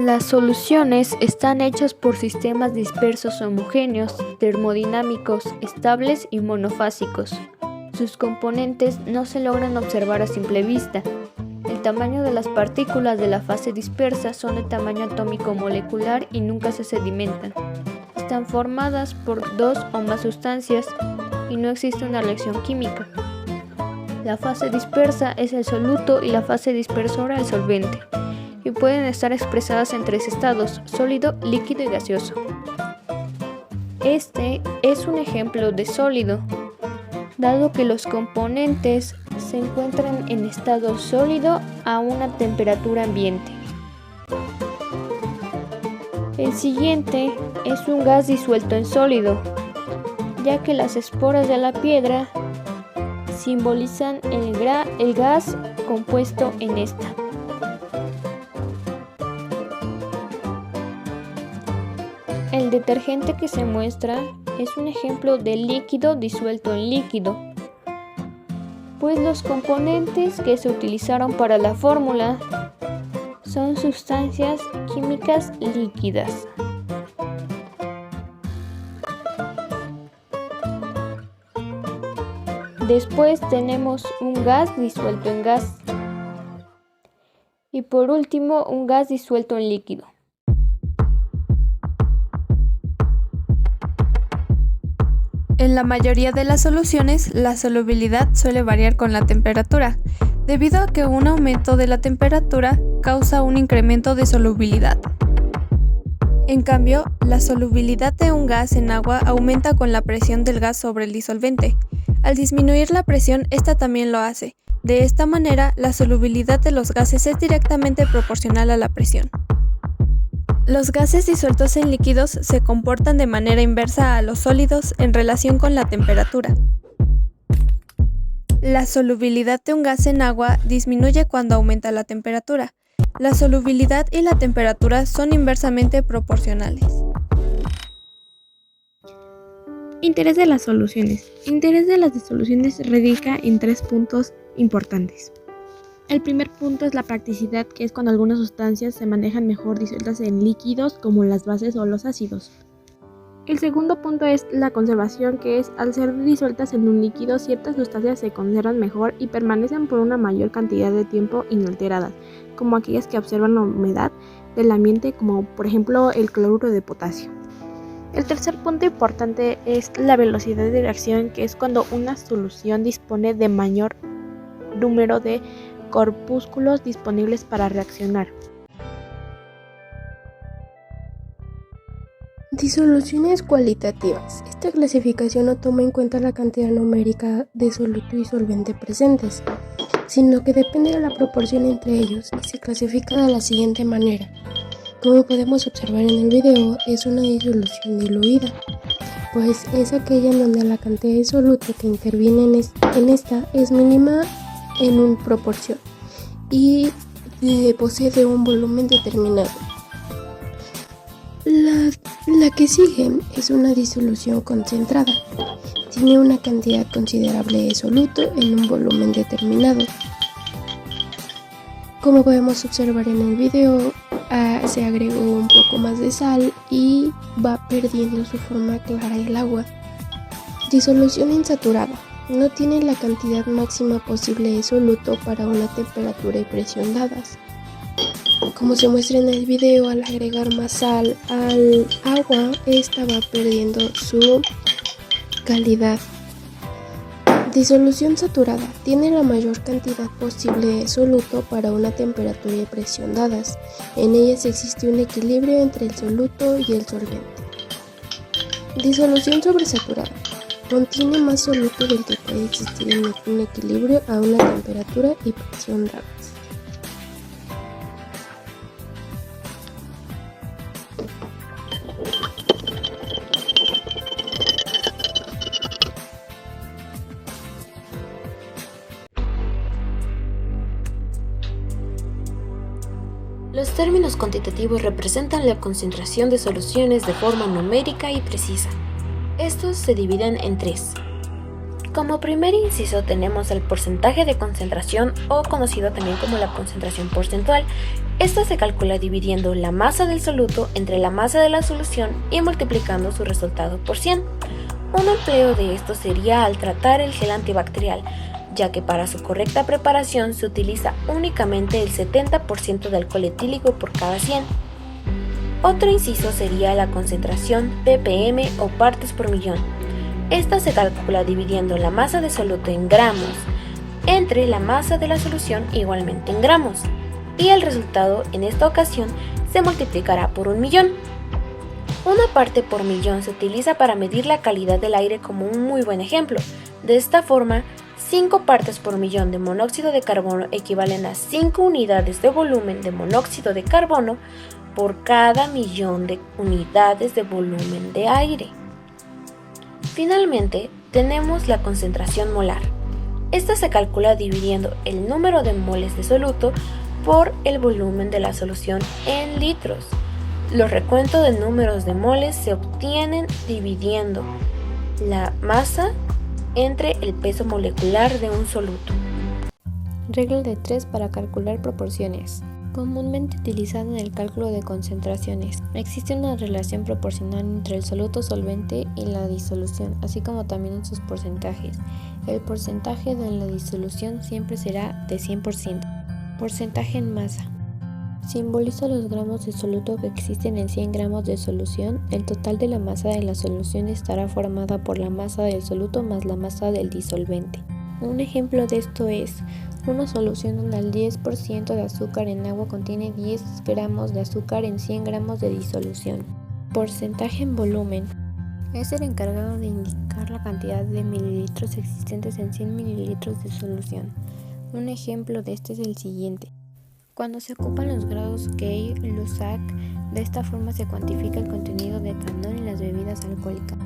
Las soluciones están hechas por sistemas dispersos homogéneos, termodinámicos, estables y monofásicos. Sus componentes no se logran observar a simple vista. El tamaño de las partículas de la fase dispersa son de tamaño atómico molecular y nunca se sedimentan. Están formadas por dos o más sustancias y no existe una reacción química. La fase dispersa es el soluto y la fase dispersora el solvente, y pueden estar expresadas en tres estados: sólido, líquido y gaseoso. Este es un ejemplo de sólido, dado que los componentes se encuentran en estado sólido a una temperatura ambiente. El siguiente es un gas disuelto en sólido, ya que las esporas de la piedra simbolizan el gas compuesto en esta. El detergente que se muestra es un ejemplo de líquido disuelto en líquido, pues los componentes que se utilizaron para la fórmula son sustancias químicas líquidas. Después tenemos un gas disuelto en gas y por último un gas disuelto en líquido. En la mayoría de las soluciones, la solubilidad suele variar con la temperatura, debido a que un aumento de la temperatura causa un incremento de solubilidad. En cambio, la solubilidad de un gas en agua aumenta con la presión del gas sobre el disolvente. Al disminuir la presión, esta también lo hace. De esta manera, la solubilidad de los gases es directamente proporcional a la presión. Los gases disueltos en líquidos se comportan de manera inversa a los sólidos en relación con la temperatura. La solubilidad de un gas en agua disminuye cuando aumenta la temperatura. La solubilidad y la temperatura son inversamente proporcionales. Interés de las soluciones. Interés de las soluciones radica en 3 puntos importantes. El primer punto es la practicidad, que es cuando algunas sustancias se manejan mejor disueltas en líquidos como las bases o los ácidos. El segundo punto es la conservación, que es al ser disueltas en un líquido, ciertas sustancias se conservan mejor y permanecen por una mayor cantidad de tiempo inalteradas, como aquellas que observan la humedad del ambiente, como por ejemplo el cloruro de potasio. El tercer punto importante es la velocidad de reacción, que es cuando una solución dispone de mayor número de corpúsculos disponibles para reaccionar. Disoluciones cualitativas. Esta clasificación no toma en cuenta la cantidad numérica de soluto y solvente presentes, sino que depende de la proporción entre ellos y se clasifica de la siguiente manera. Como podemos observar en el video, es una disolución diluida, pues es aquella en donde la cantidad de soluto que interviene en esta es mínima en una proporción y posee un volumen determinado. La que sigue es una disolución concentrada. Tiene una cantidad considerable de soluto en un volumen determinado. Como podemos observar en el video, se agregó un poco más de sal y va perdiendo su forma clara el agua. Disolución insaturada. No tiene la cantidad máxima posible de soluto para una temperatura y presión dadas. Como se muestra en el video, al agregar más sal al agua, esta va perdiendo su calidad. Disolución saturada. Tiene la mayor cantidad posible de soluto para una temperatura y presión dadas. En ellas existe un equilibrio entre el soluto y el solvente. Disolución sobresaturada. Contiene más soluto del que puede existir en un equilibrio a una temperatura y presión dadas. Los términos cuantitativos representan la concentración de soluciones de forma numérica y precisa. Estos se dividen en 3. Como primer inciso tenemos el porcentaje de concentración o conocido también como la concentración porcentual. Esta se calcula dividiendo la masa del soluto entre la masa de la solución y multiplicando su resultado por 100. Un empleo de esto sería al tratar el gel antibacterial, ya que para su correcta preparación se utiliza únicamente el 70% de alcohol etílico por cada 100. Otro inciso sería la concentración ppm o partes por millón. Esta se calcula dividiendo la masa de soluto en gramos entre la masa de la solución igualmente en gramos, y el resultado en esta ocasión se multiplicará por 1.000.000. Una parte por millón se utiliza para medir la calidad del aire como un muy buen ejemplo. De esta forma, 5 partes por millón de monóxido de carbono equivalen a 5 unidades de volumen de monóxido de carbono por cada millón de unidades de volumen de aire. Finalmente, tenemos la concentración molar. Esta se calcula dividiendo el número de moles de soluto por el volumen de la solución en litros. Los recuentos de números de moles se obtienen dividiendo la masa entre el peso molecular de un soluto. Regla de 3 para calcular proporciones. Comúnmente utilizada en el cálculo de concentraciones. Existe una relación proporcional entre el soluto solvente y la disolución, así como también en sus porcentajes. El porcentaje de la disolución siempre será de 100%. Porcentaje en masa. Simboliza los gramos de soluto que existen en 100 gramos de solución. El total de la masa de la solución estará formada por la masa del soluto más la masa del disolvente. Un ejemplo de esto es una solución donde el 10% de azúcar en agua contiene 10 gramos de azúcar en 100 gramos de disolución. Porcentaje en volumen. Es el encargado de indicar la cantidad de mililitros existentes en 100 mililitros de solución. Un ejemplo de este es el siguiente. Cuando se ocupan los grados Gay-Lussac, de esta forma se cuantifica el contenido de etanol en las bebidas alcohólicas.